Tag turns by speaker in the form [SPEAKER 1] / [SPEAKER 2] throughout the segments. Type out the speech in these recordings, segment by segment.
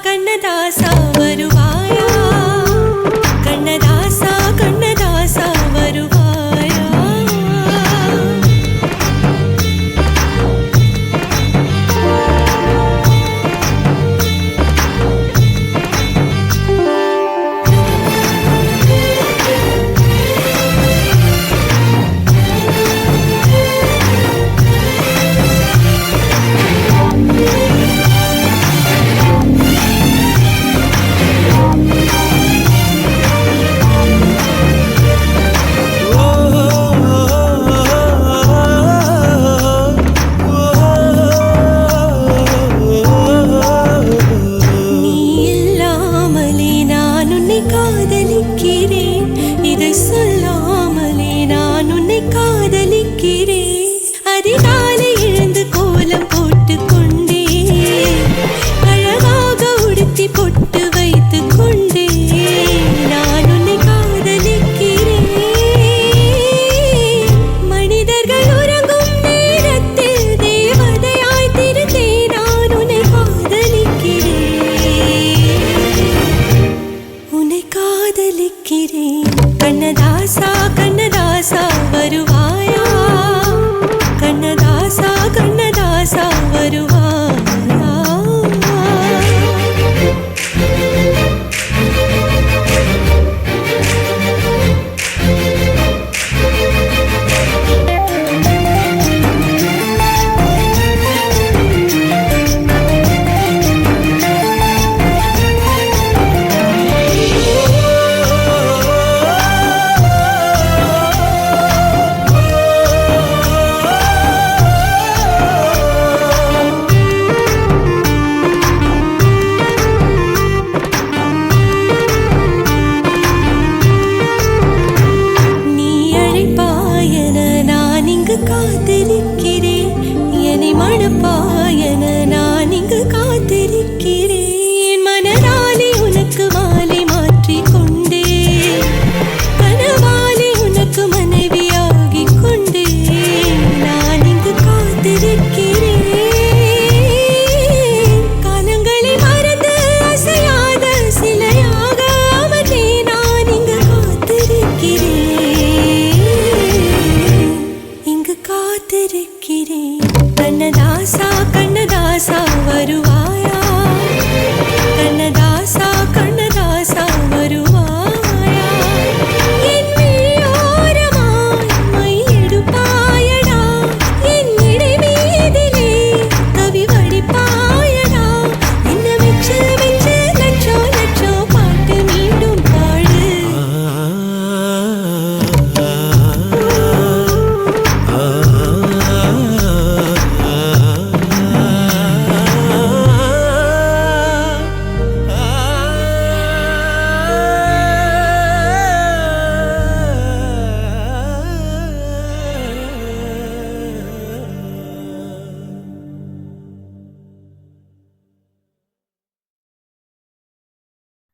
[SPEAKER 1] கண்ணதாசா வருவாயா கண்ணதாசா கண்ணதாசா வருவாயா கண்ணதாசா கண்ணதாசா வருவாயா கண்ணதாசா கண்ணதாசா வருவாயா காத்திருக்கிறேன் என்னை மணப்பாயன நான் இங்கு காத்திருக்கிறேன் மனதாலே உனக்கு மாலை மாற்றிக் கொண்டே கனவாலே உனக்கு மனைவியாகிக் கொண்டே நான் இங்கு காத்திருக்கிறேன் காலங்களை மறந்து அசையாத சிலையாக அவனே நான் இங்கு காத்திருக்கிறேன் காத்திருக்கிறேன் கண்ணதாசா கண்ணதாசா வருவாயா கண்ணதாசா கண்ணதாசா வருவாயா என் விழியோரமாய் மை எடுப்பாயடா என் இடை மீதிலே கவி வடிப்பாயடா என்ன வெச்சு வெச்சு லட்சோ லட்சோ பாட்டு மீண்டும் பாடு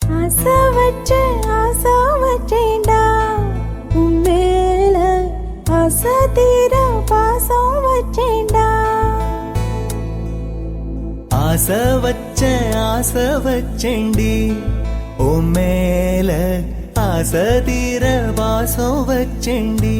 [SPEAKER 1] ஆசை வச்சேன்டா உன் மேல ஆசை தீர பாசம் வச்சேன்டா
[SPEAKER 2] ஆசை வச்சேன்டி உன் மேல ஆசை தீர பாசம் வச்சேன்டி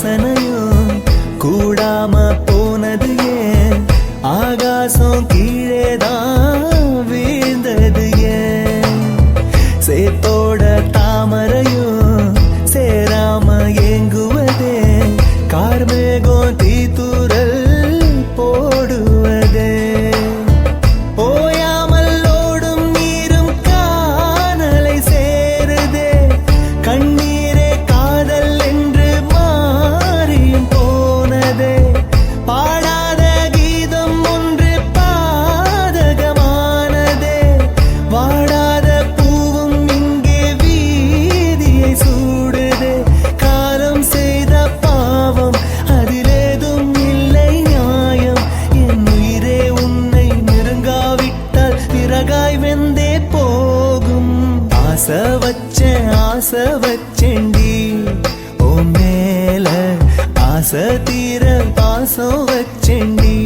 [SPEAKER 2] வாசனையும் கூடாம போனது ஏன் ஆகாசம் கீழேதான் வீழ்ந்தது ஏன் சேத்தோட தாமரையும் சேராம ஏங்குவதே கார்மேகம் தீத்துரல் போடுவதே ஓயாமல் ஓடும் நீரும் காணலை சேருதே கண்ணீரே காதல் என்று மாறியும் போனதே பாடாத கீதம் ஒன்று பாதகமானதே வாடாத பூவும் இங்கே வீதியை சூடுதே காலம் செய்த பாவம் அதிலேதும் இல்லை நியாயம் என் உயிரே உன்னை நெருங்காவிட்டால் பிறகாய் வெந்தே போகும் ஆசை வச்சேன்டி ஓ மேல ஆசை தீர பாசம் வச்சேன்டி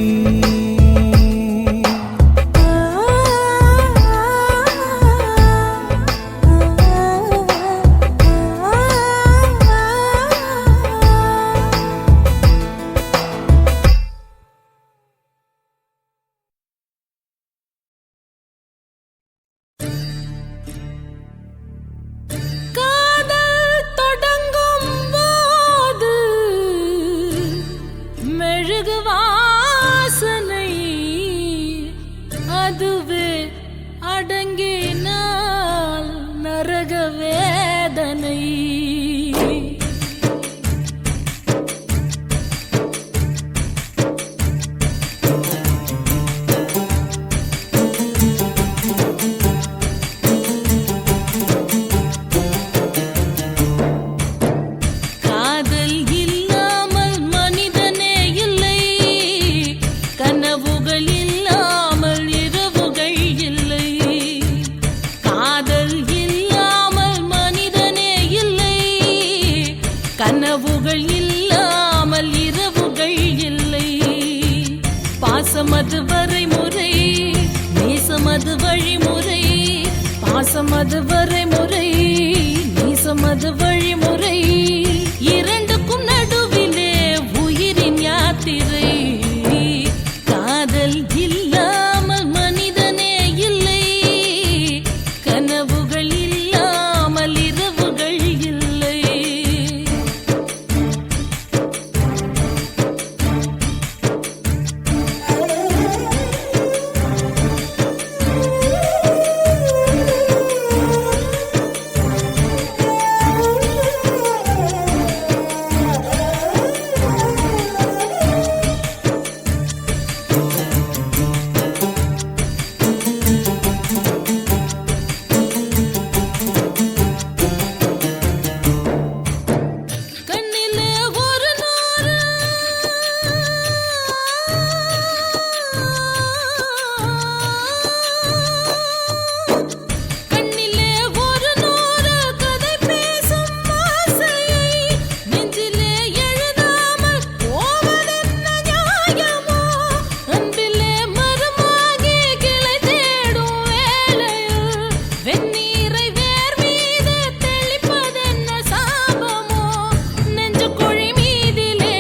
[SPEAKER 1] காதல் தொடங்கும் போது மெழுகு வாசனை அதுவே அடங்கினால் நரக வேதனை காதல் இல்லாமல் மனிதனே இல்லை கனவுகள் இல்லாமல் இரவுகள் இல்லை காதல் இல்லாமல் மனிதனே இல்லை கனவுகள் இல்லாமல் இரவுகள் இல்லை பாசமது வரைமுறை நேசமது வழிமுறை பாசமது வரைமுறை நேசமது வழிமுறை இரண்டுக்கும் நடுவிலே உயிரின் யாத்திரை காதல் இல்லாமல் மனிதனே இல்லை கனவுகள் இல்லாமல் இரவுகள் இல்லை கண்ணிலே ஒரு நூறு கண்ணிலே ஒரு நூறு கதை பேசும் ஆசையை நெஞ்சிலே எழுதாமல் போவதென்ன நியாயமோ அன்பிலே மரமாகி கிளை தேடும் வேளையில் வெந்நீரை வேர் மீது தெளிப்பதென்ன சாபமோ நெஞ்சு குழி மீதிலே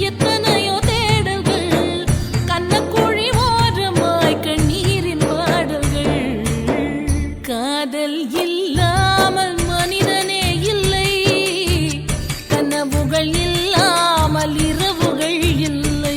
[SPEAKER 1] எத்தனையோ தேடல்கள் கண்ணக்குழி ஓரமாய் கண்ணீரின் பாடல்கள் காதல் இல்லாமல் மனிதனே இல்லை கனவுகள் இல்லாமல் இரவுகள் இல்லை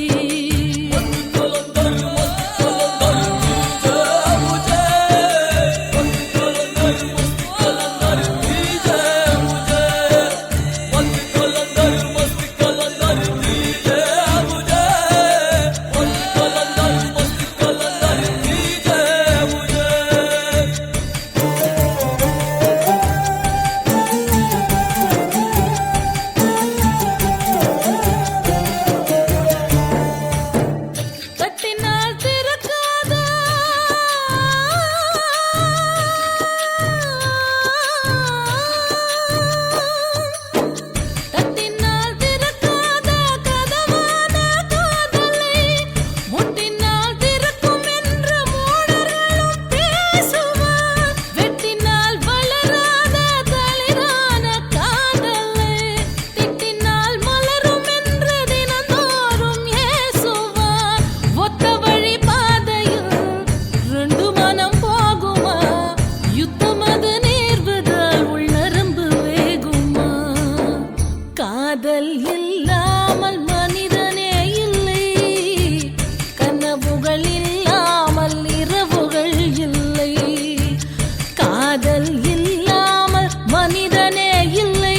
[SPEAKER 1] காதல் இல்லாமல் மனிதனே இல்லை,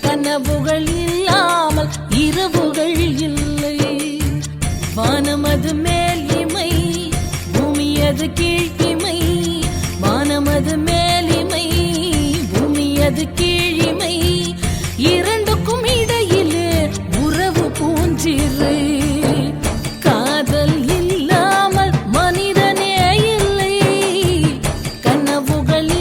[SPEAKER 1] கனவுகள் இல்லாமல் இரவுகள் இல்லை. வானமது மேல் இமை, பூமியது கீழிமை, வானமது மேல் இமை, பூமியது கீழிமை, இரண்டுக்கும் இடையிலே உறவு பூஞ்சிரு. காதல் இல்லாமல் மனிதனே இல்லை, கனவுகள்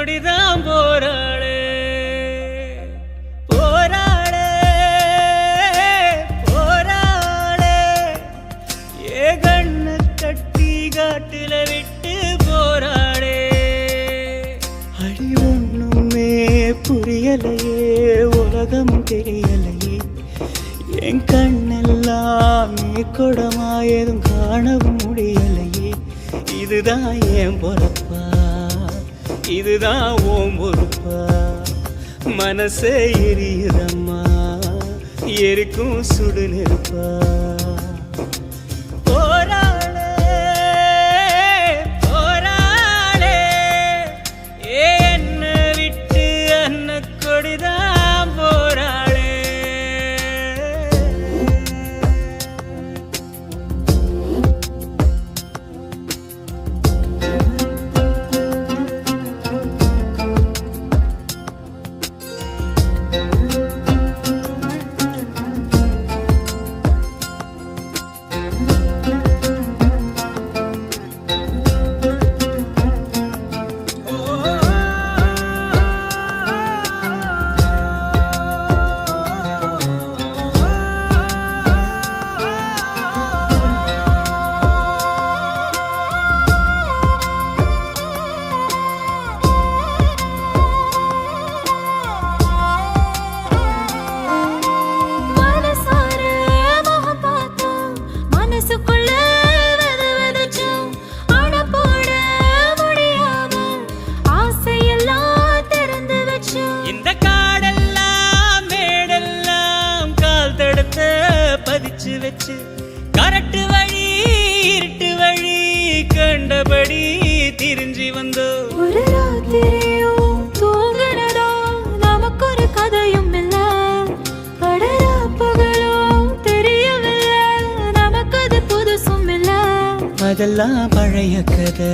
[SPEAKER 3] கொடிதான் போராளே போராளே போராளே ஏ கண்ணு கட்டி காட்டுல விட்டு போராளே அடி ஒண்ணுமே புரியலையே உலகம் தெரியலையே என் கண்ணெல்லாம் நீ கொடமா எதுவும் காணவும் முடியலையே இதுதான் என் பொறப்பா இதுதான் ஓம் பொறுப்பா மனசே எரியுதம்மா எரிக்கும் சுடு நெருப்பா போராளே போராளே என்ன விட்டு அன்ன கொடிதான் போராளே வச்சு கரட்டு வழி இருட்டு வழி கண்டபடி திரிஞ்சி வந்தோ
[SPEAKER 1] ஒரு ராத்திரியும் தூங்குனதோ நமக்கு ஒரு கதையும் இல்ல படரா பகலும் தெரியவில்லை நமக்கு அது புதுசும் இல்ல
[SPEAKER 3] அதெல்லாம் பழைய கதை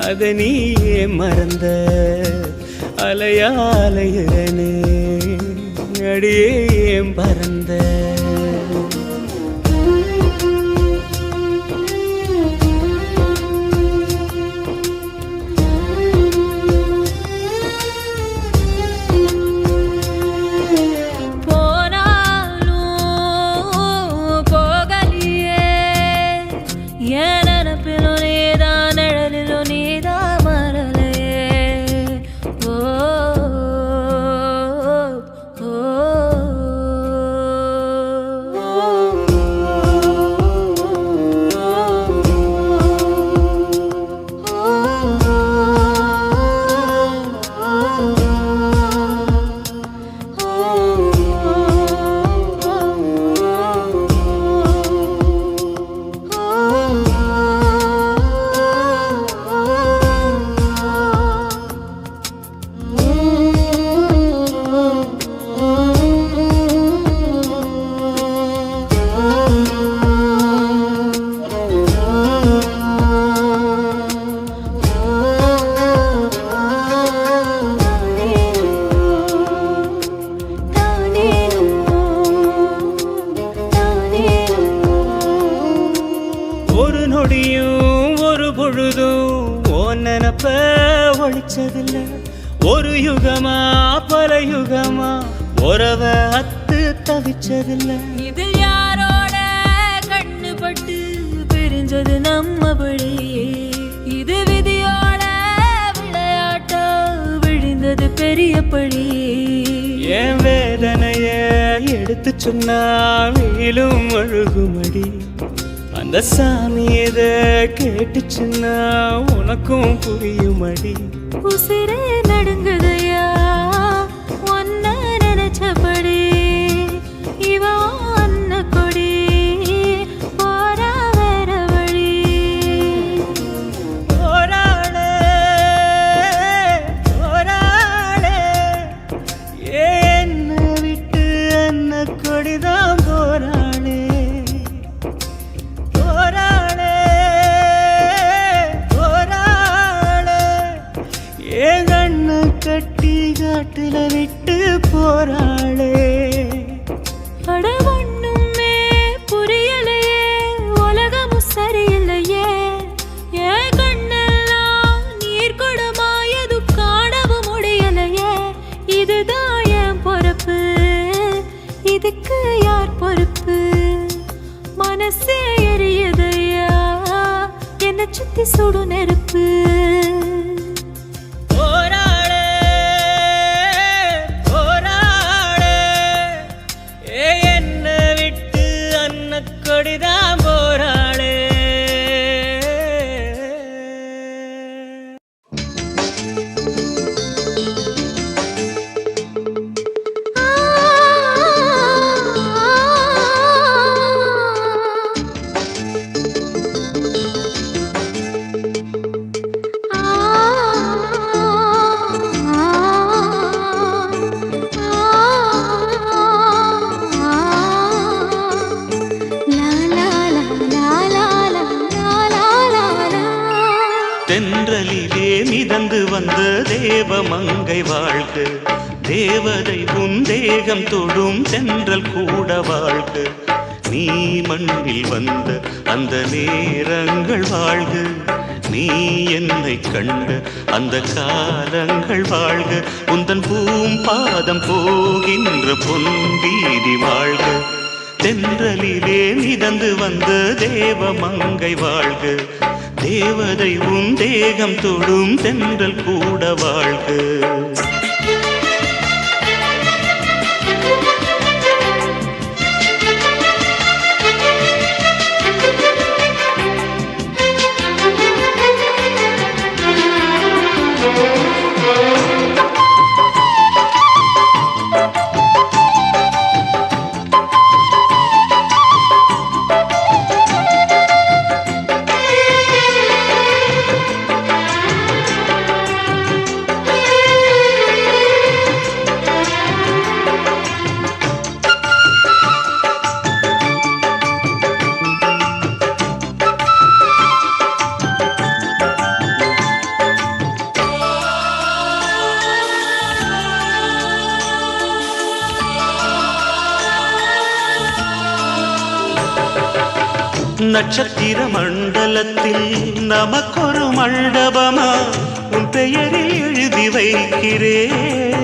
[SPEAKER 3] அத நீயே மறந்த அலையா அலையுறனே அடியே பறந்த ஒரு பொழுதும் ஓன் நினப்ப ஒழிச்சதில்ல ஒரு யுகமா பல யுகமா உறவ அத்து தவிச்சதில்ல
[SPEAKER 1] இதில் யாரோட கண்ணுபட்டு பிரிஞ்சது நம்மபடி இது விதியோட விளையாட்டா விழுந்தது பெரிய பழி
[SPEAKER 3] என் வேதனைய எடுத்து சொன்னா வெயிலும் அழுகுமடி அந்த சாமி எத கேட்டுச்சுன்னா உனக்கும் புரியுமடி
[SPEAKER 1] உசிரே நடுங்குதையா ஒன்ன நினைச்சபடி இவ அன்ன கொடி போரா வேற வழி
[SPEAKER 3] போராளே போராளே என்ன விட்டு அன்ன கொடிதான் போராளே போராளே போராளே ஏன் கண்ணு கட்டி காட்டுல விட்டு போராளே
[SPEAKER 1] அட ஒண்ணுமே புரியலையே உலகமும் சரியில்லையே ஏன் கண்ணெல்லாம் நீர் கொடமா எதுக்கா பத்தி சுடு நெருப்பு.
[SPEAKER 3] போராளே போராளே என்ன விட்டு அன்ன கொடிதான் போராளே.
[SPEAKER 4] தென்றலிலே மிதந்து வந்த தேவமங்கை வாழ்க, தேவதை உன் தேகம் தொடும் தென்றல் கூட வாழ்க. நீ மண்ணில் வந்த அந்த நேரங்கள் வாழ்க, நீ என்னை கண்ட அந்த காலங்கள் வாழ்க. உந்தன் பூம்பாதம் போகின்ற பொன்வீதி வாழ்க. தென்றலிலே மிதந்து வந்த தேவமங்கை வாழ்க, தேவதை உன் தேகம் தொடும் தென்றல் கூட வாழ்க. நட்சத்திர மண்டலத்தில் நமக்கொரு மண்டபமா உன் பெயரில் எழுதி வைக்கிறேன்,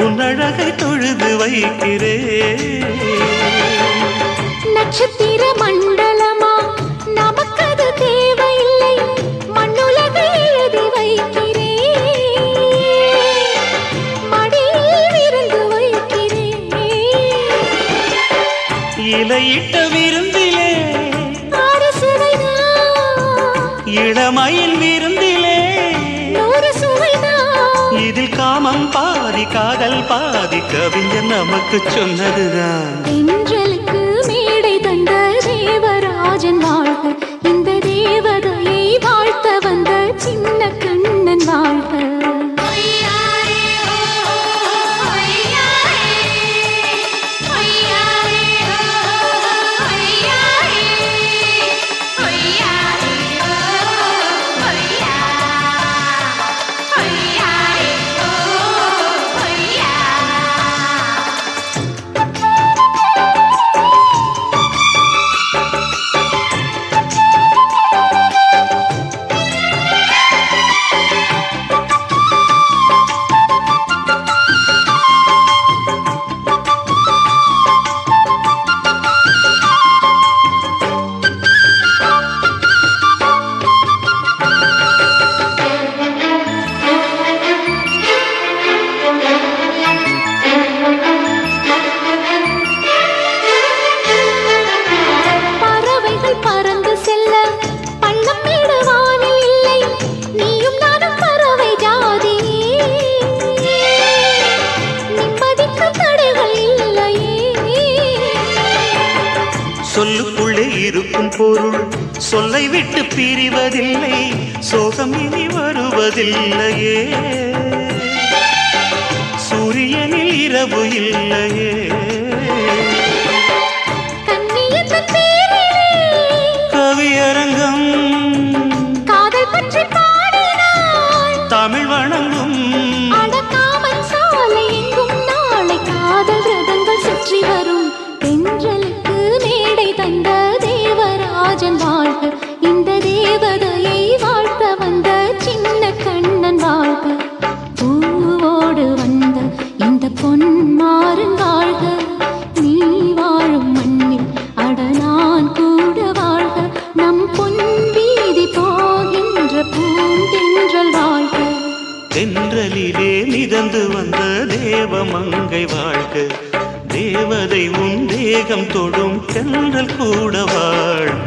[SPEAKER 4] உன் அழகை தொழுது வைக்கிறேன்.
[SPEAKER 1] நட்சத்திர மண்டலமா நமக்கது தேவையில்லை, மண்ணுலகை எழுதி வைக்கிறேன், மடியில் விருந்து வைக்கிறேன்.
[SPEAKER 4] இலையிட்ட விருந்திலே இளமயில் விருந்திலே இதில் காமம் பாதி காதல் பாதி கவிஞர் நமக்கு சொன்னதுதான்.
[SPEAKER 1] தென்றலுக்கு மேடை தந்த தேவராஜன் வாழ்க, இந்த தேவதையை வாழ்த்த வந்த சின்ன கண்ணன் வாழ்க.
[SPEAKER 4] சொல்லுக்குள்ளே இருக்கும் பொருள் சொல்லை விட்டு பிரிவதில்லை, சோகம் இனி வருவதில்லையே, சூரியனில் இரவு இல்லையே. கவியரங்கம்
[SPEAKER 1] காதல் பற்றி பாடினாள்,
[SPEAKER 4] தமிழ் வணங்கும்
[SPEAKER 1] அடக்காமல் சாலை எங்கும் நாளை காதல் ரதங்கள் சுற்றி வரும். தென்றலுக்கு மேடை தந்த தேவராஜன் வாழ்க, இந்த தேவதையை வாழ்த்த வந்த சின்ன கண்ணன் வாழ்க. பூவோடு வந்த இந்த பொன்மாறன் வாழ்க.
[SPEAKER 4] பிறந்து வந்த தேவமங்கை வாழ்க, தேவதை உன் தேகம் தொடும் தென்றல் கூட வாழ்க.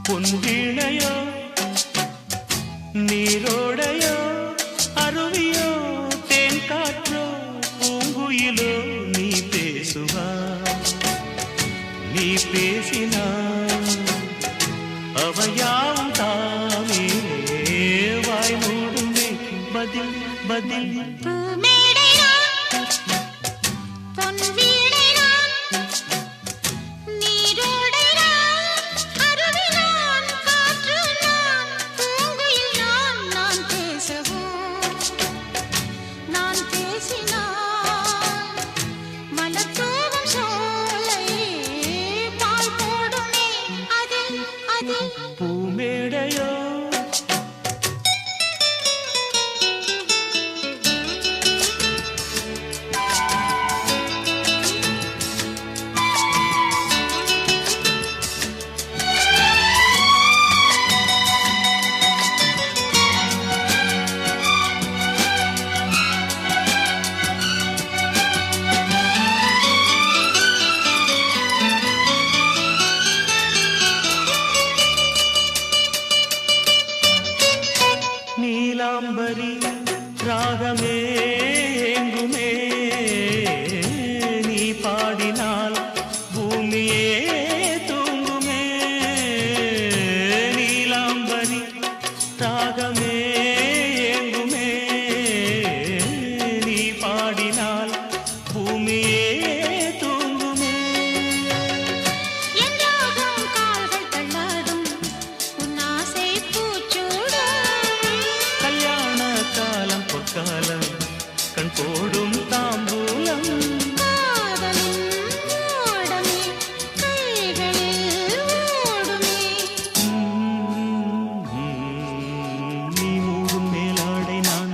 [SPEAKER 4] பொன்வீணையோ நீரோடையோ அருவியோ தேன் காற்றோ பூங்குயிலோ நீ பேசுவா, நீ பேசினா அவையாவும் தாமே வாய் மூடுமே பதில் பதில். பூமேடையோ நீலாம்பரி ராகமே எங்குமே நீ பாடினால் பூமியே தூங்குமே. நீலாம்பரி ராகமே எங்குமே நீ பாடினால் பூமியே தூங்குமே. காலம் கண் போடும் தாம்பூலம் நீ மூடும் மேலாடை நான்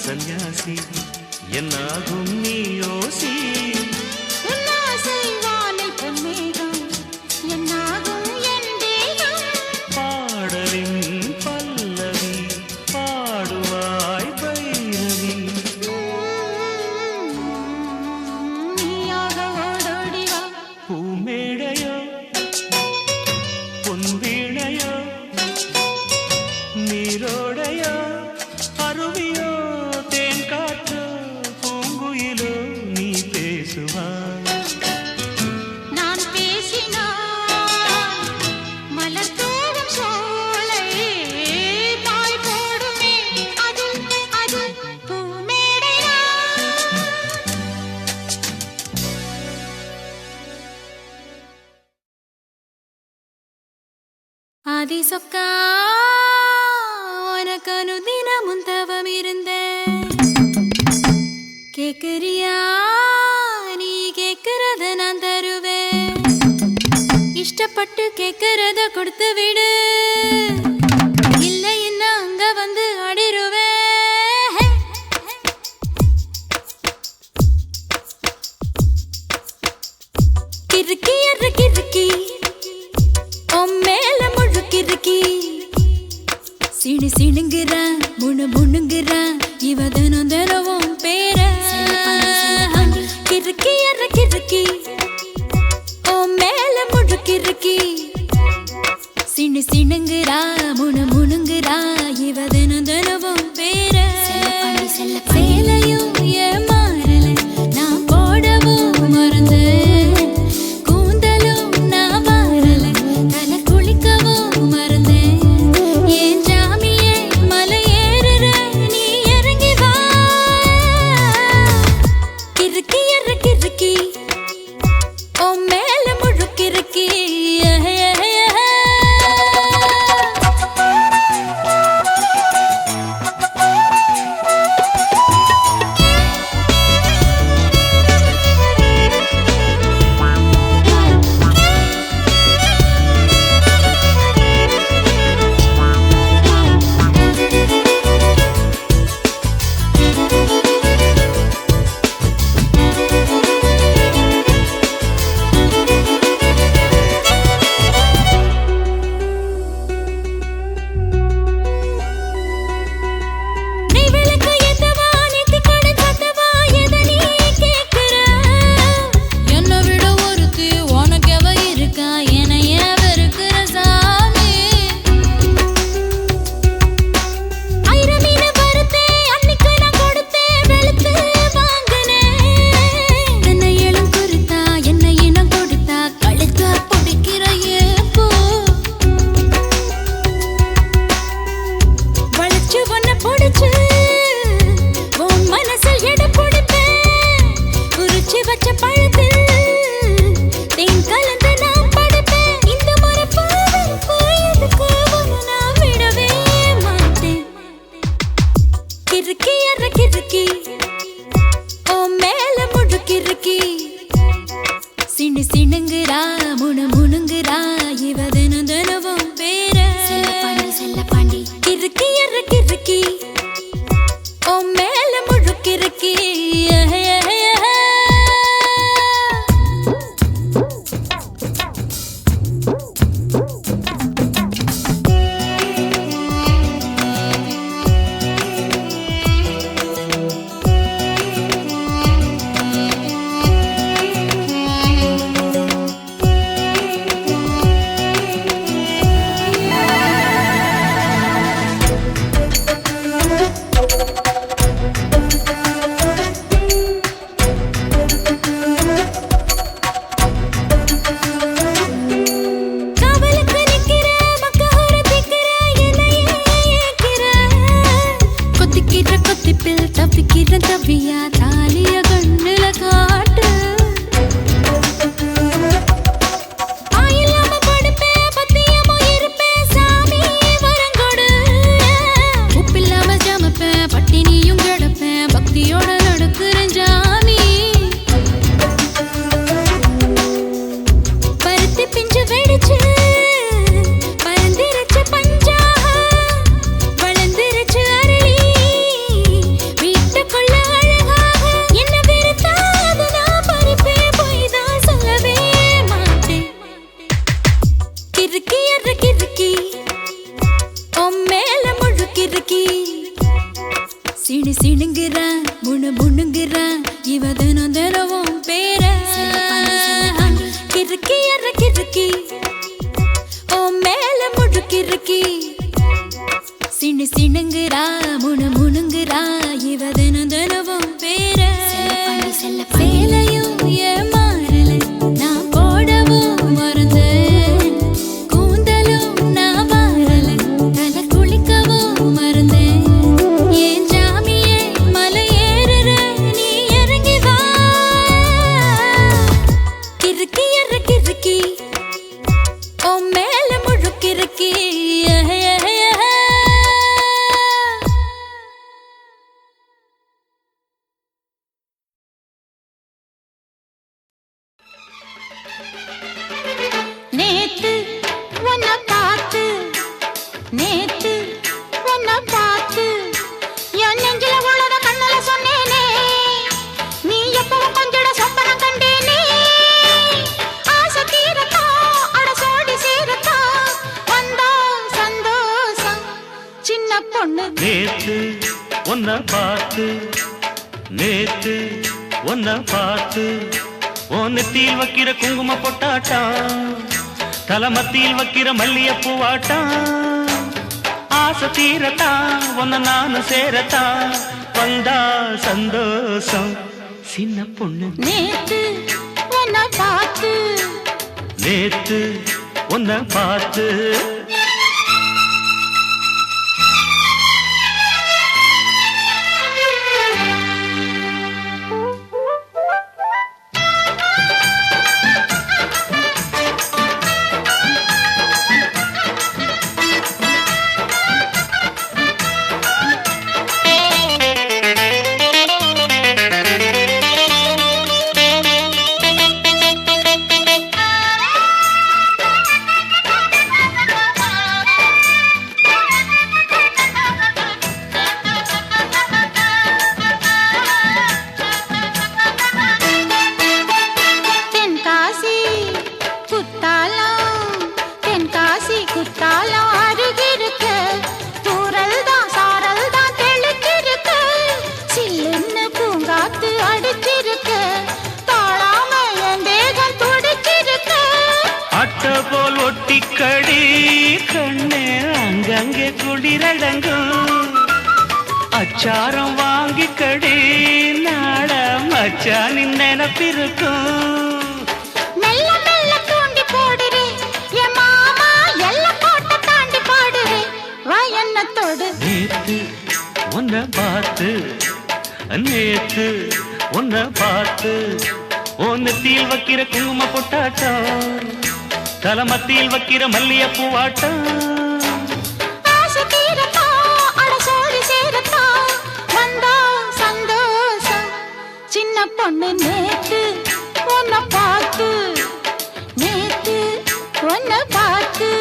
[SPEAKER 4] சன்னியாசி என்னாகும் நீ யோசி. பாடலின் பல்லவி பாடுவாய் பைரவி. பூமேடையோ பொன்வீணையோ நீரோடையோ அருவியோ தேன் காற்றோ பூங்குயிலோ நீ பேச
[SPEAKER 1] பாதி சொக்கா உனக்கு அனுதினமும் தவம் இருந்தேன். கேக்குறியா நீ கேக்குறத நான் தருவேன். இஷ்டப்பட்டு கேக்குறத கொடுத்து விடு, இல்லை என்ன அங்க வந்து அடிருவேன். கிறுக்கி அற கிறுக்கி மேல முழுக்கிறுக்கி சிணு சிணுங்குறா முணு முணுங்குறா இவ தினம் தினவும் பேர. கிறுக்கி அற கிறுக்கி மேல முழுக்கிறுக்கி சிணு சிணுங்குறா முணு முணுங்குறா இவ தினம் தினவும் பேர. சேலையும் ஏமாறல நான் போடவும் மறந்து, சிணுங்குறா முணு முணுங்குறா இவ தினம் தினவும் பேர. கிறுக்கி அற கிறுக்கி மேல முழுக்கிறுக்கி தப்பிக்கிற தவியா தாலிய கண்ணுல காட்டு. ஆயில்லாம படுப்பேன் பத்தியமும் இருப்பேன் சாமி வரங்கொடு. உப்பில்லாம ஜமப்பேன் பட்டினியும் கிடப்பேன் பக்தியோட நடக்குறேன் ஜாமி. பருத்தி பிஞ்சு வெடிச்சு பறந்திருச்சு பஞ்சா வளர்ந்துருச்சு அரளி. கிறுக்கி அற கிறுக்கி மேல முழுக்கிறுக்கி சிணு சிணுங்குறா முணு முணுங்குறா இவ தினம் தினவும் பேர. கிறுக்கி அற கிறுக்கி மேல முழுக்கிறுக்கி சிணு சிணுங்குறா முணு முணுங்குறா இவ தினம் தினவும் பேர. சேலையும் ஏமாறல நான் போடவும் மறந்து, கூந்தலும் நான் வாரல தலை குளிக்கவும் மறந்தேன். ஏன் ஜாமியே மலை ஏறுற நீ இறங்கி வா. கிறுக்கி அற கிறுக்கி மேல முழுக்கிறுக்கி
[SPEAKER 4] பார்த்து நேத்து உன்னை பார்த்து உன் நெத்தியில் வைக்கிற குங்கும பொட்டாட்டம் தலமத்தியில் வைக்கிற மல்லியப்பூ வாட்டம் ஆசை தீரத்தான் உன்னை நானும் சேரத்தான் வந்தா சந்தோஷம் சின்ன பொண்ணு
[SPEAKER 1] நேத்து உன்னை பார்த்து
[SPEAKER 4] நேத்து உன்னை பார்த்து போல் ஒட்டிக்கடி கண்ணே அங்கங்கே குளிரடங்கும் அச்சாரம் வாங்கிக்கடி நாட மச்சானின் நினப்பிருக்கும்
[SPEAKER 1] மெல்ல மெல்ல தூண்டி போடுறே என் மாமா எல்லாம் போட்ட தாண்டி பாடுறே வா என்ன தொடு
[SPEAKER 4] நேத்து உன்னை பார்த்து நேத்து உன்னை பார்த்து உன் நெத்தியில் வைக்கிற குங்கும பொட்டாட்டம் தலமத்தியில் வைக்கிற மல்லியப்பூ வாட்டம்
[SPEAKER 1] ஆசை தீரத்தா அடசோடி சேரத்தா வந்தா சந்தோஷம் சின்ன பொண்ணு நேத்து உன்னை பார்த்து நேத்து உன்னை பார்த்து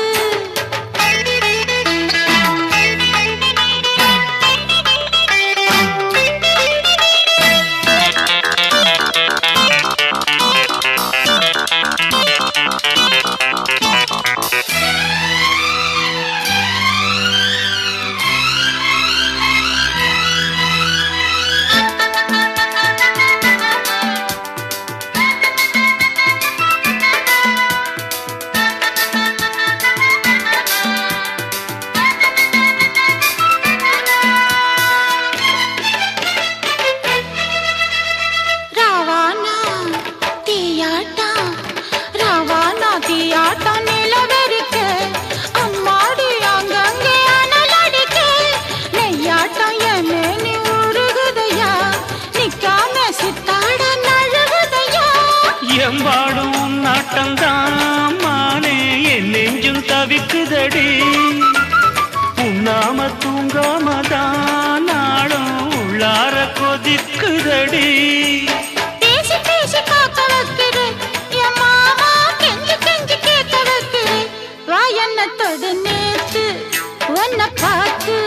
[SPEAKER 4] எம்பாடும் நாட்டம்தான் மானே என் நெஞ்சும் தவிக்குதடி உண்ணாம தூங்காமதான் நாளும் உள்ளார கொதிக்குதடி
[SPEAKER 1] பேசி பேசி காக்க வைக்குது என் மாமா கெஞ்சி கெஞ்சி கேட்க வைக்குது வா என்ன தொடு நேத்து உன்னை பார்த்து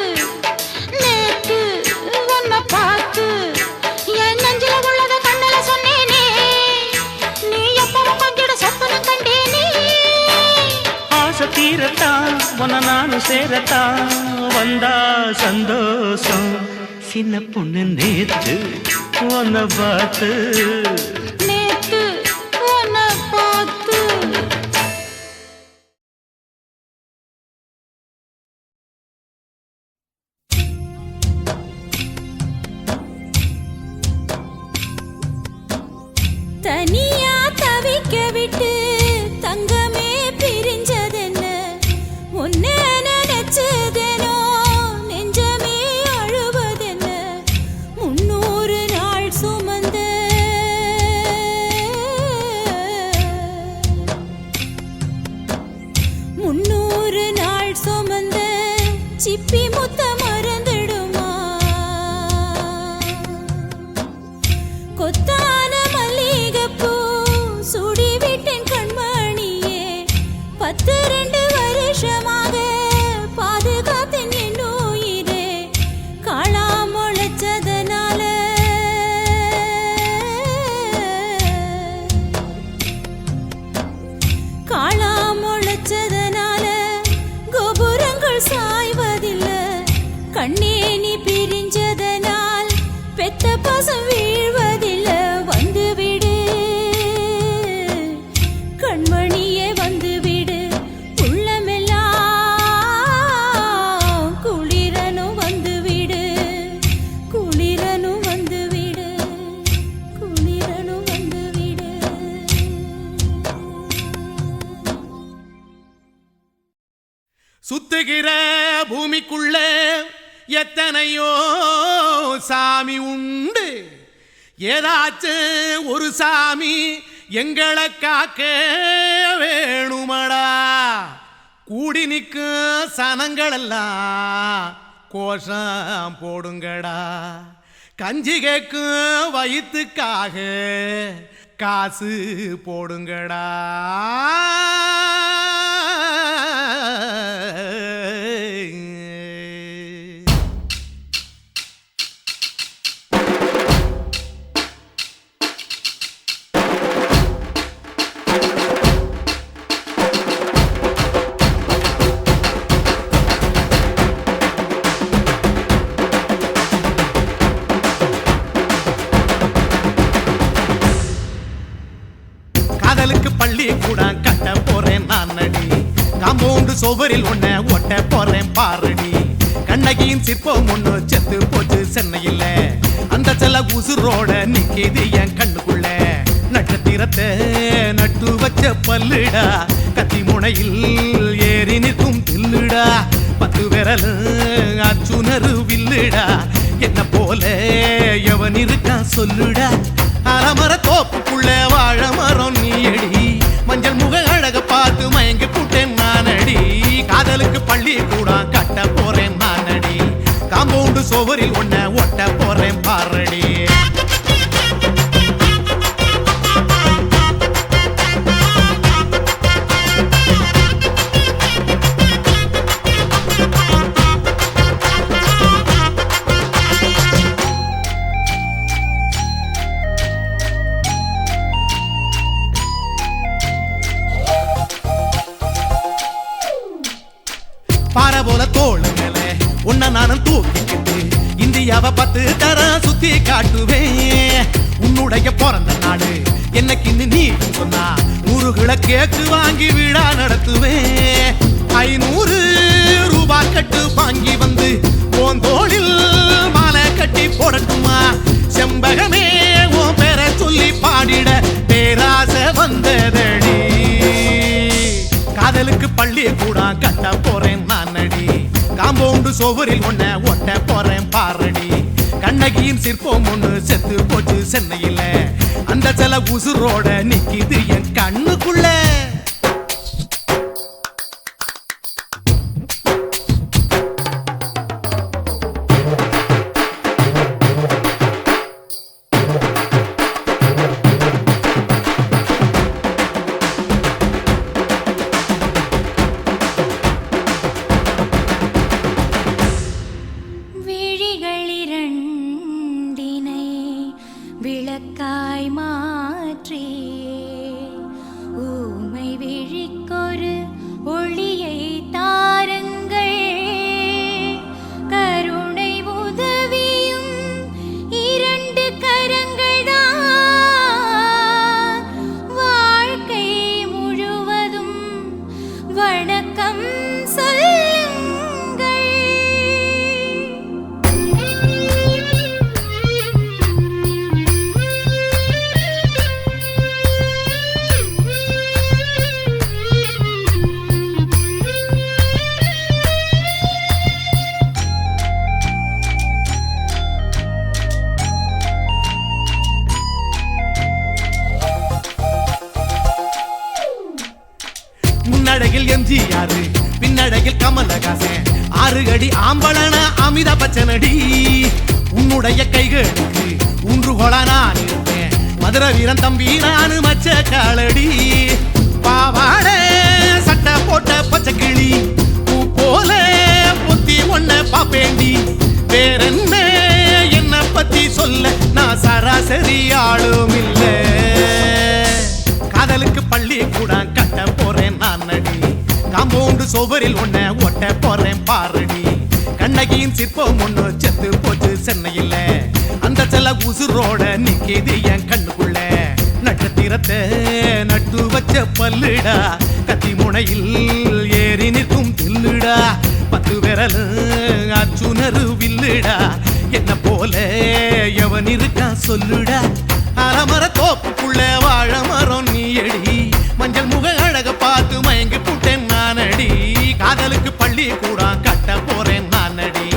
[SPEAKER 1] நேத்து உன்னை பார்த்து என் நெஞ்சில உள்ளத கண்ணல சொன்னேனே நீ எப்பவும் கொஞ்சிட சொப்பனம் கண்டேனே
[SPEAKER 4] ஆசை தீரத்தான் உன்னை நானும் சேரத்தான் வந்தா சந்தோஷம் சின்ன பொண்ணு நேத்து உன்னை பார்த்து
[SPEAKER 1] நேத்து உன்னை பார்த்து தனியா தவிக்க விட்டு தங்கமே பிரிஞ்சதென்ன உன்னை நினைச்சதேனோ நெஞ்சமே அழுவதென்ன 300 நாள் சுமந்த 300 நாள் சுமந்த சிப்பி முத்த மறந்துடுமா கொத்தான மல்லிகைப்பூ பாசம் வீழ்வதில்ல வந்துவிடு கண்மணியே வந்துவிடு உள்ளமெல்லாம் குளிரனும் வந்துவிடு குளிரனும் வந்துவிடு குளிரனும் வந்துவிடு
[SPEAKER 5] சுத்துகிற பூமிக்குள்ள எத்தனையோ சாமி உண்டு ஏதாச்சும் ஒரு சாமி எங்களை காக்க வேணுமடா கூடி நிற்கும் சனங்களெல்லாம் கோஷம் போடுங்கடா கஞ்சி கேக்கும் வயிற்றுக்காக காசு போடுங்கடா காதலுக்கு பள்ளி கூட கட்ட போறேன் நான் நடி காம்பவுண்டு சுவரில் ஒன்ன ஒட்ட போறேன் பாரடி கண்ணகியின் சிற்பம் ஒண்ணு செத்து போச்சு சென்னையில் அந்த செல்ல உசுரோட நிக்கிது என் கண்ணுக்குள்ள நட்சத்திரத்தை நட்டு வச்ச பல்லுடா கத்தி முனையில் ஏறி நிற்கும் தில்லுடா 10 விரல் அச்சுணரு வில்லுடா என்ன போல எவன் இருக்கா சொல்லுடா அலமர தோப்புக்குள்ள வாழ மரம் நீயடி மஞ்சள் முக அழக பார்த்து மயங்கி புட்டேன் நானடி காதலுக்கு பள்ளி கூட கட்ட போறேன் நானடி காம்பவுண்டு சுவரில் ஒன்ன ஒட்ட போறேன் பாரடி பாறை போல தோளு மேல உன்ன நானும் தூக்கிக்கிட்டு இந்தியாவை 10 தரம் சுத்தி காட்டுவேன் உன்னுடைய பிறந்த நாடு என்னைக்குன்னு நீ சொன்னா 100 கிலோ கேக்கு வாங்கி விழா நடத்துவேன் 500 ரூபாய் கட்டு வாங்கி வந்து உன் தோளில் மாலை கட்டி போடட்டுமா செம்பகமே உன் பேரை சொல்லி பாடிட பேராசை வந்ததடி காதலுக்கு பள்ளி கூட கட்ட போறேன் நானடி காம்பவுண்டு சுவரில் ஒன்ன ஒட்ட போறேன் பாரடி கண்ணகியின் சிற்பம் ஒண்ணு செத்து போச்சு சென்னையில் அந்த சில உசுரோட நிக்கிது என் கண்ணுக்குள்ள
[SPEAKER 1] விழிகளிரண்டினை விளக்காய் மாற்றி ஊமை விழிக்கொரு ஒளியை தாருங்கள் கருணை உதவியும் 2 கரங்கள்தான் வாழ்க்கை முழுவதும் வணக்கம் சொல்லுங்கள்
[SPEAKER 5] முன்னழகில் எம்ஜிஆர் பின்னழகில் கமலஹாசன் 6 அடி ஆம்பளன அமிதாப் பச்சனடி உன்னுடைய கைகளுக்கு ஊன்றுகோலா நான் இருப்பேன் மதுரை வீரன் தம்பி நானு மச்ச காலடி பாவாட சட்டை போட்ட பச்சை கிளி பூ போல பொத்தி ஒன்ன பாப்பேண்டி வேறென்ன என்ன பத்தி சொல்ல நான் சராசரி ஆளும் இல்ல காதலுக்கு பள்ளி கூட கட்ட போறேன் நானடி காம்பவுண்டு சுவரில் ஒன்ன ஒட்ட போறேன் பாரடி கண்ணகியின் சிற்பம் ஒண்ணு செத்து போச்சு சென்னையில் அந்த செல்ல நல்ல உசுரோட நிக்கிது என் கண்ணுக்குள்ள நட்சத்திரத்தை நட்டு வச்ச பல்லுடா கத்தி முனையில் ஏறி நிற்கும் தில்லுடா 10 விரல் அச்சுணரு வில்லுடா என்ன போல எவன் இருக்கா சொல்லுடா அலமர தோப்புக்குள்ள வாழ மரம் நீ அடி மஞ்சள் முக அழக பார்த்து மயங்கி புட்டேன் நானடி காதலுக்கு பள்ளி கூட கட்ட போறேன் நானடி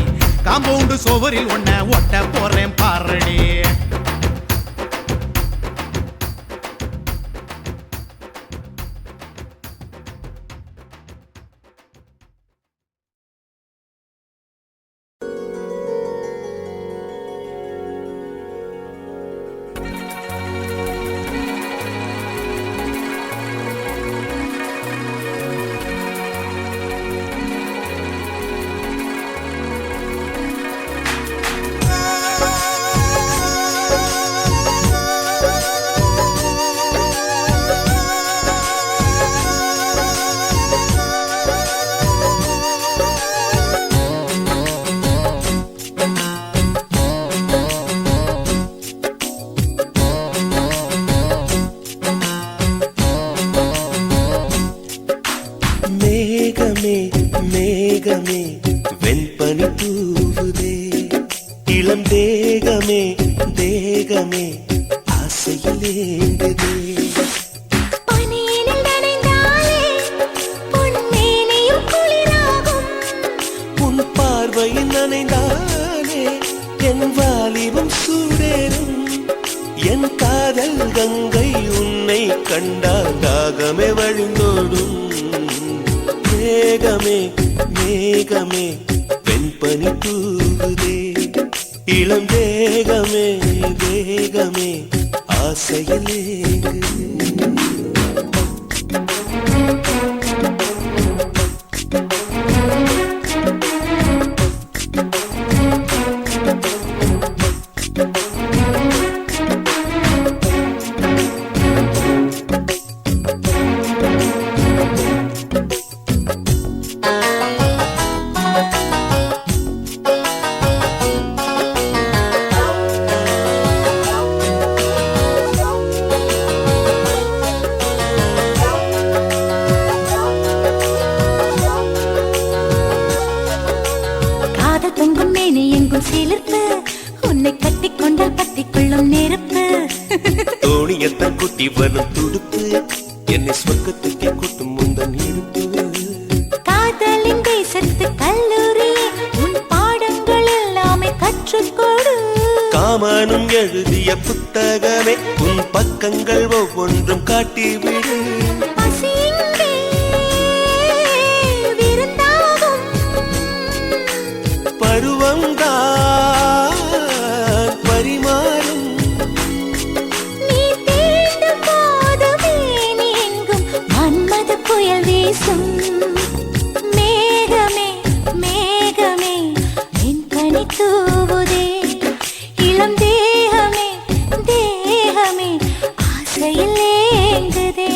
[SPEAKER 5] காம்பவுண்டு சோவரில் ஒன்ன ஒட்ட போறேன் பாரடி
[SPEAKER 2] மேகமே வெண்பனி தூவுதே இளம் தேகமே தேகமே ஆசையில் ஏங்குதே
[SPEAKER 1] பனியினில் நனைந்தாலே பொன்மேனியும் குளிராகும்
[SPEAKER 2] உன் பார்வையில் நனைந்தாலே என் வாலிபம் சூடேறும் என் காதல் கங்கை உன்னை கண்டால் தாகமே வழிந்தோடும் மேகமே மேகமே வெண்பனி தூவுதே இளம் தேகமே தேகமே ஆசையில் ஏங்குதே
[SPEAKER 1] சிலிர்ப்பு உன்னை கட்டிக்கொண்டால் பத்திக்கொள்ளும் நெருப்பு
[SPEAKER 2] தோணியத்தான் குட்டி வரும் துடுப்பு என்னை சொர்க்கத்துக்கே கூட்டும் முந்தன் இடுப்பு
[SPEAKER 1] காதலின் தேசத்து கல்லூரி உன் பாடங்கள் எல்லாமே கற்றுக்கொடு
[SPEAKER 2] காமனும் எழுதிய புத்தகமே உன் பக்கங்கள் ஒவ்வொன்றும் காட்டிவிடு பருவம்தான் பரிமாறும்
[SPEAKER 1] நீ தீண்டும் போதுமே நீ எங்கும் மன்மத புயல் வீசும் மேகமே மேகமே என் பனி தூவுதே இளம் தேகமே தேகமே ஆசையில் ஏங்குதே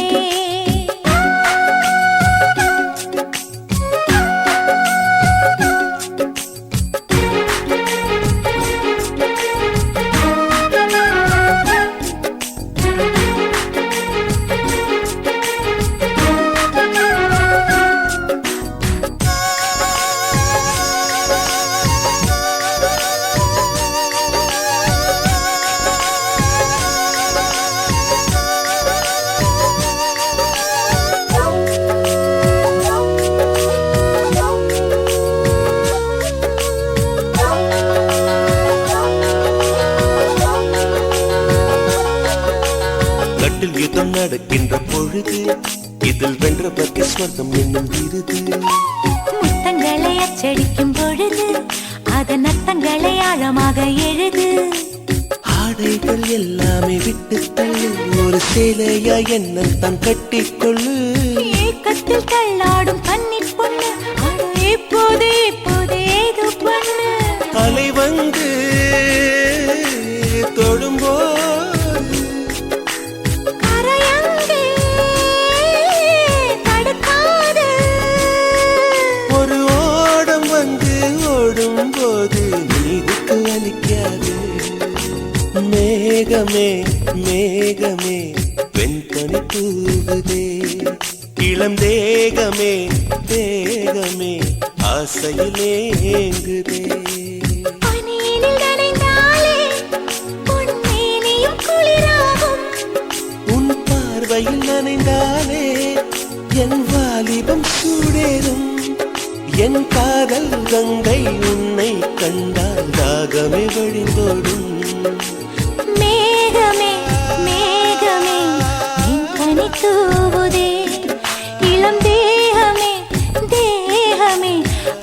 [SPEAKER 2] யுத்தம் நடக்கின்ற பொழுது இதில் வென்ற பற்றி சொர்க்கம் என்னும் விருது
[SPEAKER 1] முத்தங்களை அச்சடிக்கும் பொழுது அதன் அர்த்தங்களை ஆழமாக எழுது
[SPEAKER 2] ஆடைகள் எல்லாமே விட்டு தள்ளு ஒரு சேலையா என்ன தான் கட்டிக்கொள்ளு
[SPEAKER 1] ஏக்கத்தில் தள்ளாடும் கன்னி பொண்ணு இப்போது இப்போது ஏது பண்ணு
[SPEAKER 2] அலை வந்து தொடும்போது
[SPEAKER 1] போது
[SPEAKER 2] நீருக்கு அளிக்காது மேகமே மேகமே வெண்பனி தூவுதே இளம் தேகமே தேகமே ஆசையிலே ஏங்குதே
[SPEAKER 1] பனியில் நனைந்தாலே பொன்மேனியும் குளிராகும்
[SPEAKER 2] உன் பார்வையில் நனைந்தாலே என் வாலிபம் சூடேறும் என் காதல் கங்கை உன்னை கண்டால் தாகமே வழிந்தோடும்
[SPEAKER 1] மேகமே மேகமே வெண்பனி தூவுதே இளம் தேகமே தேகமே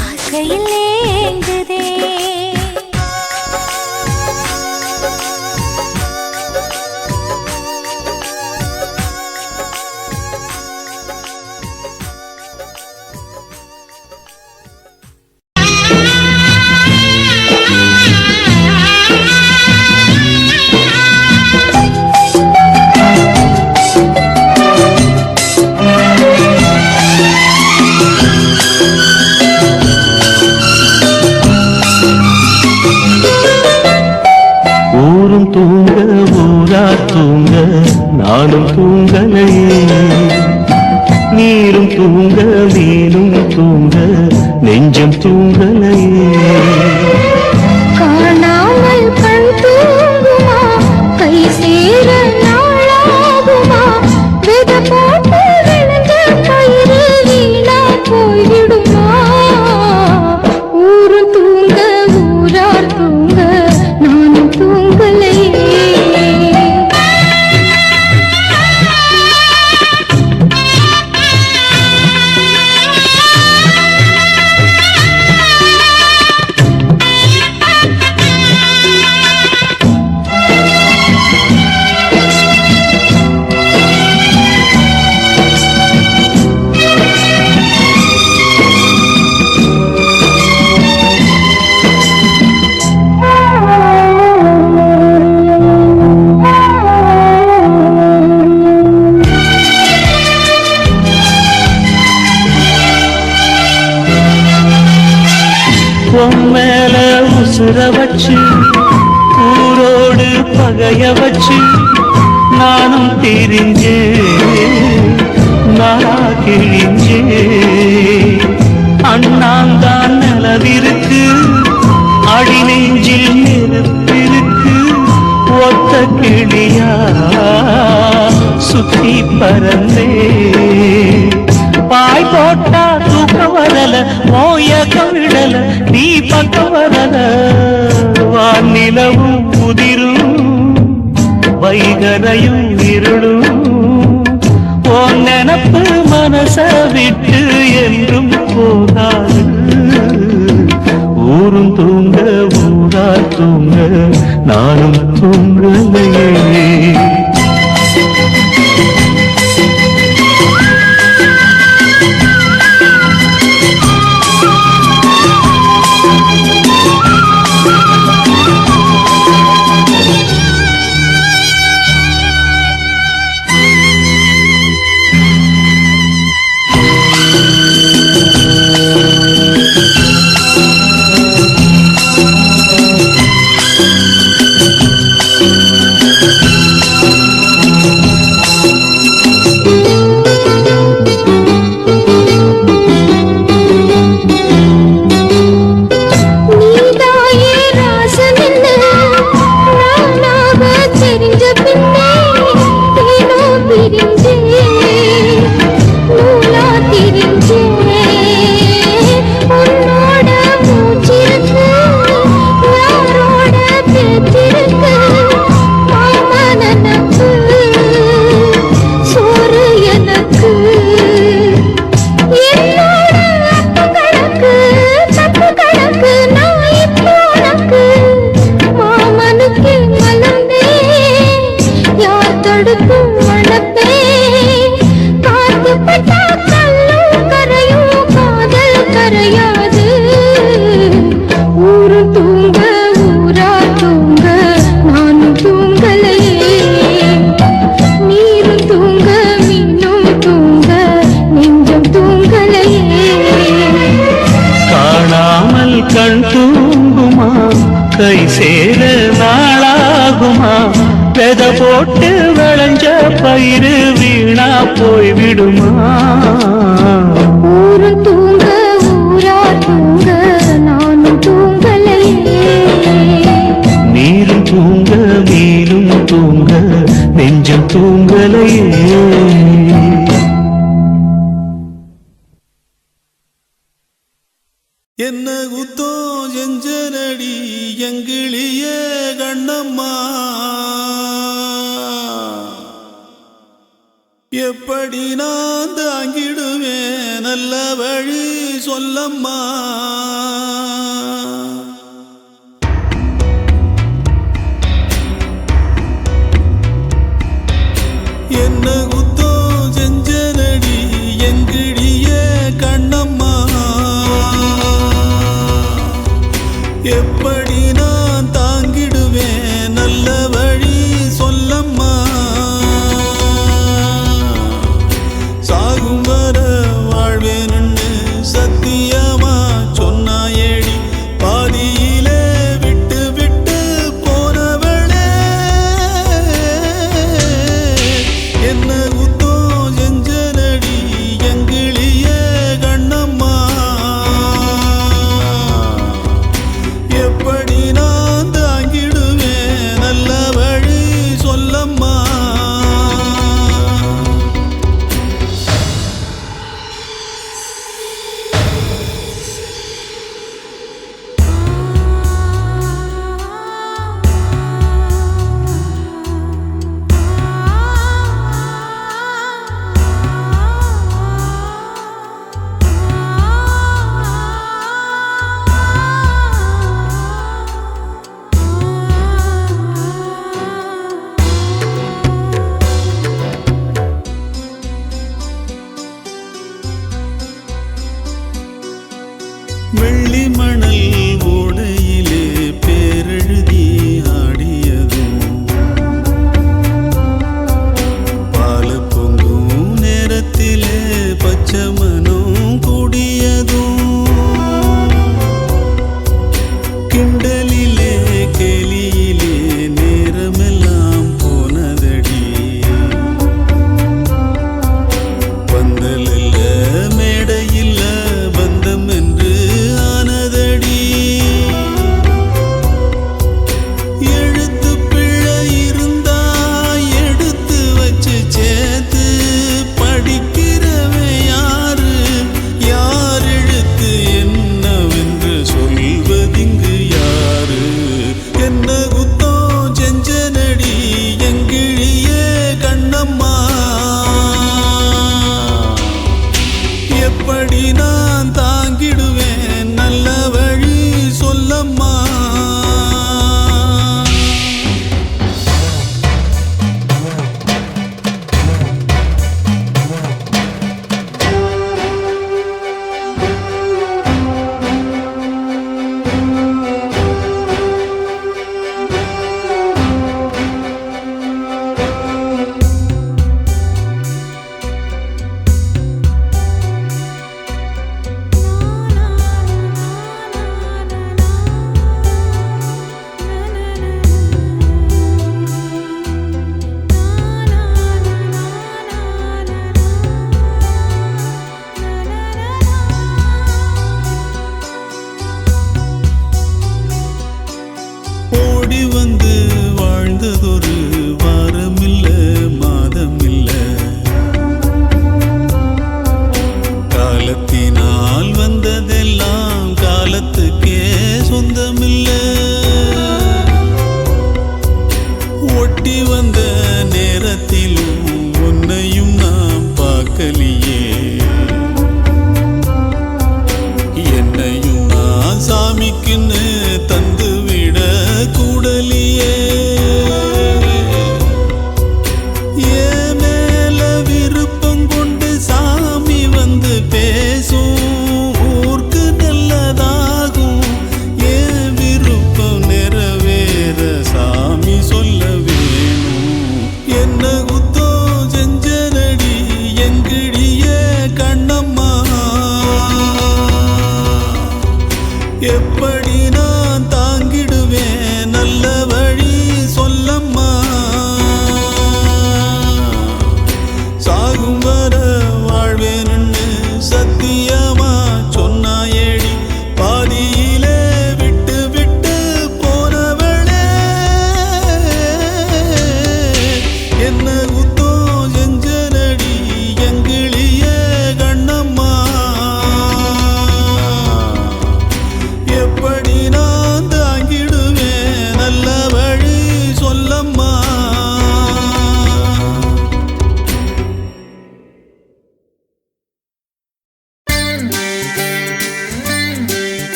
[SPEAKER 1] ஆசையில் ஏங்குதே
[SPEAKER 4] ஊரும் தூங்க ஊரா தூங்க நானும் தூங்கலையே நீரும் தூங்க நீரும் தூங்க நெஞ்சம் தூங்கலையே
[SPEAKER 1] காணாமல் கண் தூங்குமா கை சேர நாளாகுமா வித போட்டு விழுந்த கயிறு வீணா போய்விடுமா ஊரு தூங்க ஊரார் தூங்க நானும் தூங்கலையே
[SPEAKER 4] மேல உசுர வச்சு ஊரோடு பகைய வச்சு நானும் தெரிஞ்சே நாளா கிழிஞ்சே அண்ணாந்தான் நிலவிருக்கு அடி நெஞ்சில் நெருப்பிருக்கு ஒத்த கிளியா சுத்தி பறந்தே பாய் போட்டா தூக்கம் வரல மோயக்கம் விடல நீ பக்கம் வரல வானிலவும் உதிரும் வைகரையும் இருளும் உன் நினப்பு மனச விட்டு என்றும் போதாது ஊரும் தூங்க ஊரா தூங்க நானும் தூங்கலையே கண் தூங்குமா கை சேர நாளாகுமா வெத போட்டு விளைஞ்ச பயிறு வீணா போய் விடுமா?
[SPEAKER 1] ஊரு தூங்க ஊரார் தூங்க நானும் தூங்கலையே.
[SPEAKER 4] நீரும் தூங்க மீனும் தூங்க நெஞ்சம் தூங்கலையே.
[SPEAKER 6] என்ன குத்தோ செஞ்சனடி எங்கிளிய கண்ணம்மா, எப்படி நான் தாங்கிடுவேன் நல்ல வழி சொல்லம்மா. என்ன குத்தோ செஞ்சனடி எங்கிளிய கண்ணம்மா, எப்படி நான் தாங்கிடுவேன் நல்ல வழி சொல்லம்மா. சாகும் வர வாழ்வேன்னு சத்தியமா சொன்னாயேடி.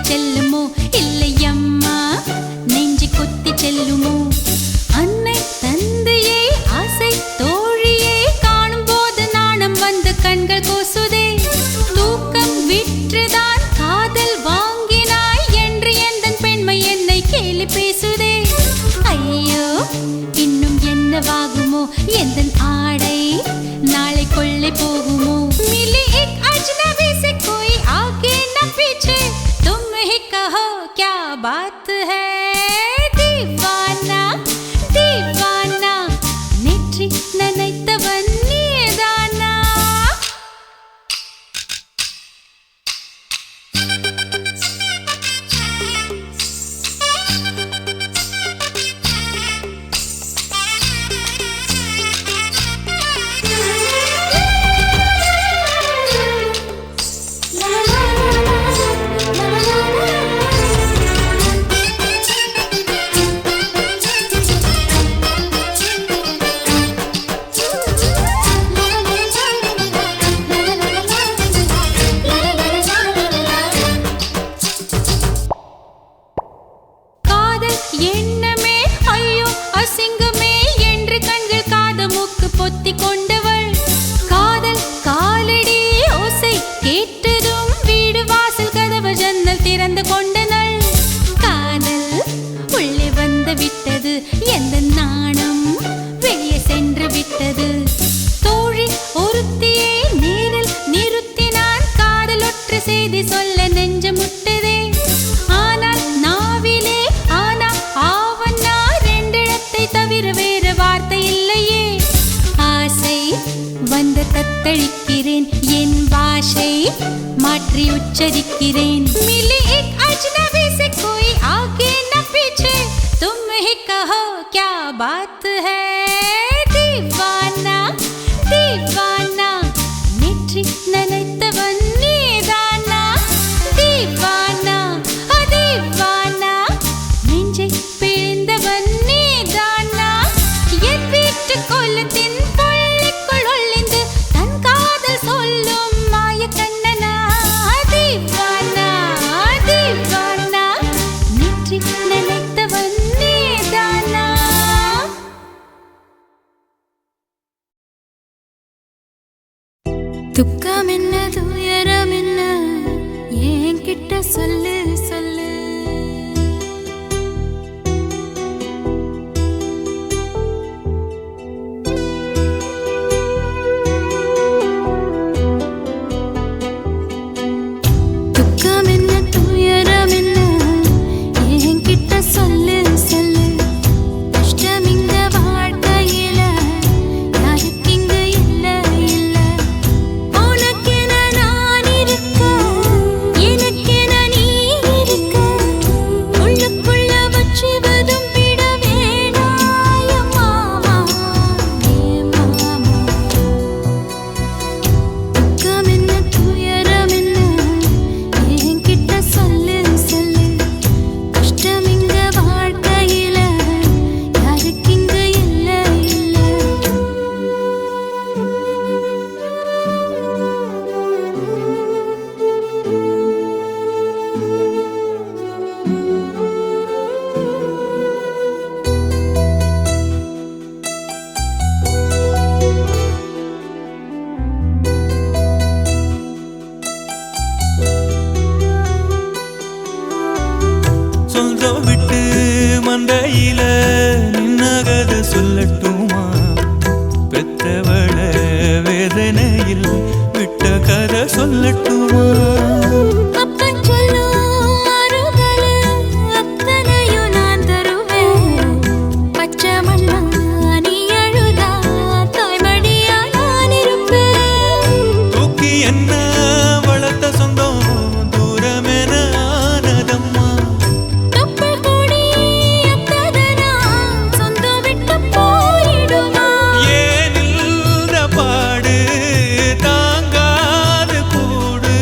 [SPEAKER 1] செல்லுமோ இல்லையம்மா நெஞ்சு கொத்தி செல்லுமோ அன்னை தந்தையே ஆசை தோழியே காணும் போது நாணம் வந்து கண்கள் கூசுதே தூக்கம் விற்றுதான் காதல் வாங்கினாய் என்று எந்தன் பெண்மை என்னை கேலி பேசுதே ஐயோ இன்னும் என்னவாகுமோ எந்தன் ஆடை நாளை கொள்ளை போகுமோ मिली एक अजनबी से कोई आगे न पीछे तुम ही कहो क्या बात है दीवाना दीवाना नेற்றி நினைத்தவன் நீதானா எண்ணமே ஐயோ அசிங்கமே என்று கண்கள் காது மூக்கு பொத்தி கொண்டவள் காதல் காலடி ஓசை கேட்டதும் வீடு வாசல் கதவு ஜன்னல் திறந்து கொண்டனள் காதல் உள்ளே வந்து விட்டது எந்த நாணம் வெளியே சென்று விட்டது தோழி ஒருத்தியே நேரில் நிறுத்தினான் காதல் ஒற்று செய்தி சொல்ல நெஞ்சு முட்டதே ஆனால் நாவிலே ஆனா ஆவன்னா ரெண்டிடத்தை தவிர வேறு வார்த்தை இல்லையே ஆசை வந்து தத்தளிக்கிறேன் என் பாஷை மாற்றி உச்சரிக்கிறேன் मिली एक अजनबी से कोई आगे न पीछे तुम ही कहो क्या बात है दीवाना दीवाना नेற்றி நினைத்தவன் நீதானா दीवाना दीवाना நெஞ்சை பிழிந்தவன் நீதானா என் வீட்டு கொல்லத்தின் பள்ளிக்குள் ஒளிந்து தன் காதல் சொல்லும் மாய கண்ணனா दीवाना दीवाना நேற்றி நினைத்தவன் நீதானா துக்கம் என்ன துயரம் என்ன என்கிட்ட சொல்லு சொல்லு துக்கம் என்ன துயரம் என்ன என்கிட்ட சொல்லு சொல்லு கஷ்டம் இந்த வாழ்க்கையில யாருக்கு இங்க இல்ல இல்ல உனக்கென நான் இருக்க எனக்கென நீ இருக்க உள்ளுக்குள்ள வச்சுவதும் விட வேணாய மாமா ஏ மாமா துக்கம் என்ன துயரம் என்ன என்கிட்ட சொல்லு சொல்லு கஷ்டம் இங்க வாழ்க்கையில யாருக்கு இங்க இல்ல இல்ல
[SPEAKER 6] சொந்தம் விட்டு மந்தையில நின்னகத சொல்லட்டுமா பெத்தவள வேதனையில் விட்ட கதை சொல்லட்டுமா
[SPEAKER 1] அப்பன் சொல்லும் ஆறுதல் அத்தனையும் நான் தருவேன் பச்சை மண்ணா நீ அழுதா தாய்மடியா நான் இருப்பேன்
[SPEAKER 6] தூக்கி என்ன வளர்த்த சொந்தம் தூரமென ஆனதம்மா
[SPEAKER 1] தொப்புள் கொடி அத்ததனா சொந்தம் விட்டு போயிடுமா
[SPEAKER 6] ஏனில் பாடு தாங்காது கூடு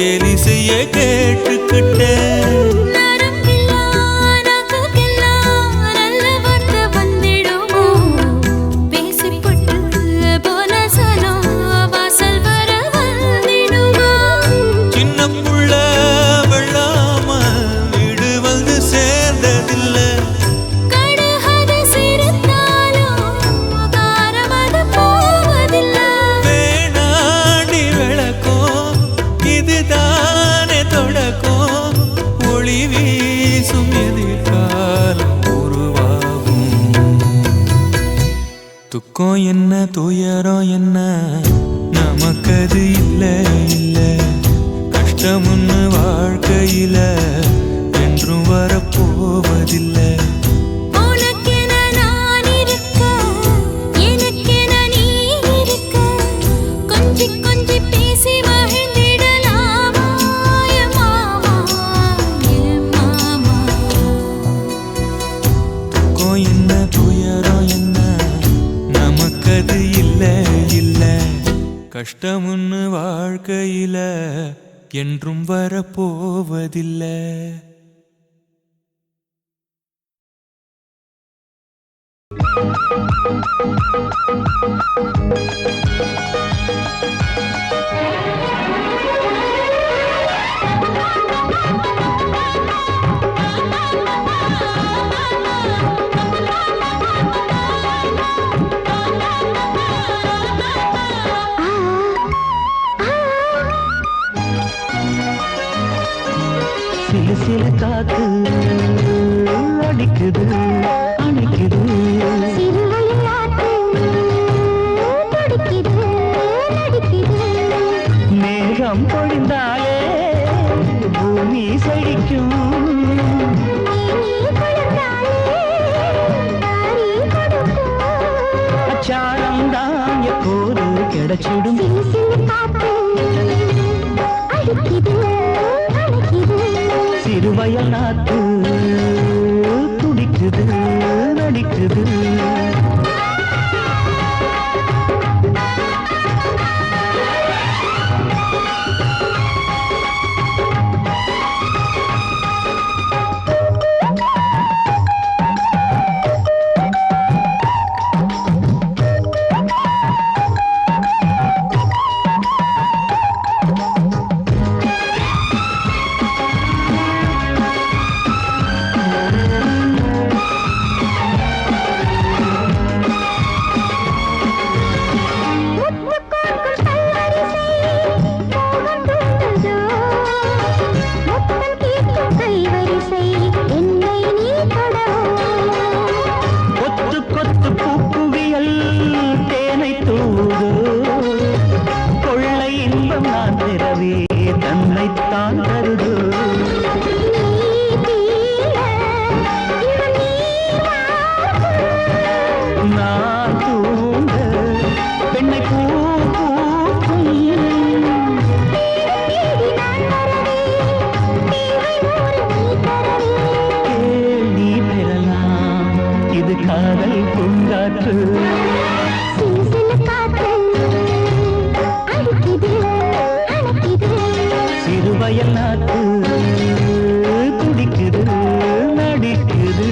[SPEAKER 6] கேலி செய்ய கேட்டுக்கிட்டேன். துக்கம் என்ன துயரம் என்ன நமக்கது இல்ல இல்ல, கஷ்டம்னு வாழ்க்கையில என்றும் வரப்போவதில்லை. கஷ்டம்னு வாழ்க்கையில என்றும் வரப்போவதில்லை.
[SPEAKER 4] சில சில காத்து அடிக்குது அணைக்குது, மேகம் பொழிந்தாலே பூமி செழிக்கும், அச்சாரம் தான் எப்போது கிடைச்சிடும். சிறுவயல் நாத்து துடிக்குது நடிக்குது, தன்னைத்தான் தருது. நான் தூங்க பெண்ணை பூ பூக்கும், கேள்வி பெறலாம் இது காதல் பூங்காற்று. சிறுவயல் நாத்து துடிக்குது நடிக்குது.